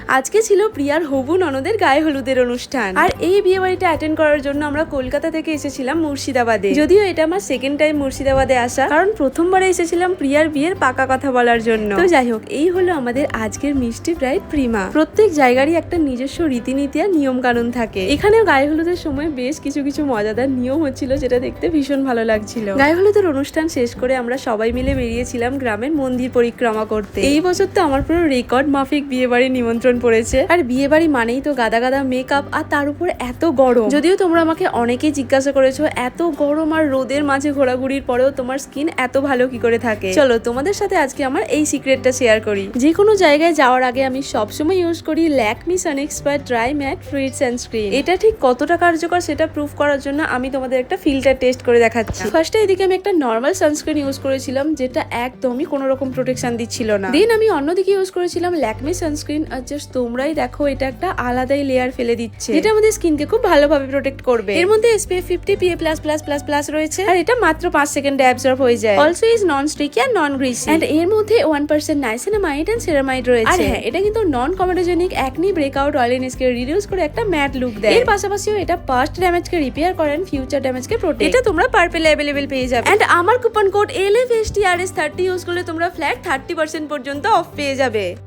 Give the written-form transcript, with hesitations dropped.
আজকে ছিল প্রিয়ার হবু ননদের গায়ে হলুদের অনুষ্ঠান, আর এই বিয়ে বাড়িটা অ্যাটেন্ড করার জন্য আমরা কলকাতা থেকে এসেছিলাম মুর্শিদাবাদে। যদিও এটা আমার সেকেন্ড টাইম মুর্শিদাবাদে আসা, কারণ প্রথমবারে এসেছিলাম প্রিয়ার বিয়ের পাকা কথা বলার জন্য। তো যাই হোক, এই হলো আমাদের আজকের মিষ্টি ব্রাইড প্রিমা। প্রত্যেক জায়গারই একটা নিজস্ব রীতিনীতি আর নিয়ম কানুন থাকে। এখানেও গায়ে হলুদের সময় বেশ কিছু কিছু মজাদার নিয়ম হচ্ছিল, যেটা দেখতে ভীষণ ভালো লাগছিল। গায়ে হলুদের অনুষ্ঠান শেষ করে আমরা সবাই মিলে বেরিয়েছিলাম গ্রামের মন্দির পরিক্রমা করতে। এই বছর তো আমার পুরো রেকর্ড মাফিক বিয়ে বাড়ির নিমন্ত্রণ পড়েছে। আর বিয়ে বাড়ি মানেই তো গাদা গাদা মেকআপ, আর তার উপর এত গরম। যদিও তোমরা আমাকে অনেকেই জিজ্ঞাসা করেছো এত গরম আর রোদের মাঝে ঘোরাঘুরির পরেও তোমার স্কিন এত ভালো কি করে থাকে। চলো তোমাদের সাথে আজকে আমার এই সিক্রেটটা শেয়ার করি। যে কোনো জায়গায় যাওয়ার আগে আমি সবসময় ইউজ করি Lakme sun expert dry matte fluid sunscreen. এটা ঠিক কতটা কার্যকর সেটা প্রুফ করার জন্য আমি তোমাদের একটা ফিল্টার টেস্ট করে দেখাচ্ছি। ফার্স্টে এদিকে আমি একটা নর্মাল সানস্ক্রিন ইউজ করেছিলাম, যেটা একদমই কোনো রকম প্রোটেকশন দিচ্ছিল না। দেন আমি অন্যদিকে ইউজ করেছিলাম ল্যাকমি সানস্ক্রিন, আর জাস্ট তোমরাই দেখো এটা একটা আলাদাই লেয়ার ফেলে দিচ্ছে, যেটা আমাদের স্কিনকে খুব ভালোভাবে প্রোটেক্ট করবে। এর মধ্যে SPF 50 PA++++ রয়েছে, আর এটা মাত্র 5 সেকেন্ডে অ্যাবজর্ব হয়ে যায়। অলসো ইজ নন স্টিকি আর নন গ্রিসি, এন্ড এর মধ্যে 1% নাইসিনামাইড এন্ড সেরামাইড রয়েছে। আর হ্যাঁ, এটা কিন্তু নন কমেডোজেনিক অ্যাকনি ব্রেকআউট অয়েলিনেসকে রিডিউস করে একটা ম্যাট লুক দেয়। এর পাশাপাশিও এটা পাস্ট ড্যামেজকে রিপেয়ার করেন, ফিউচার ড্যামেজকে প্রোটেক্ট। এটা তোমরা পার্পেলে অ্যাভেলেবল পেয়ে যাবে। এন্ড আমার কুপন কোড LFSTRS30 ইউজ করলে তোমরা ফ্ল্যাট 30% পর্যন্ত অফ পেয়ে যাবে।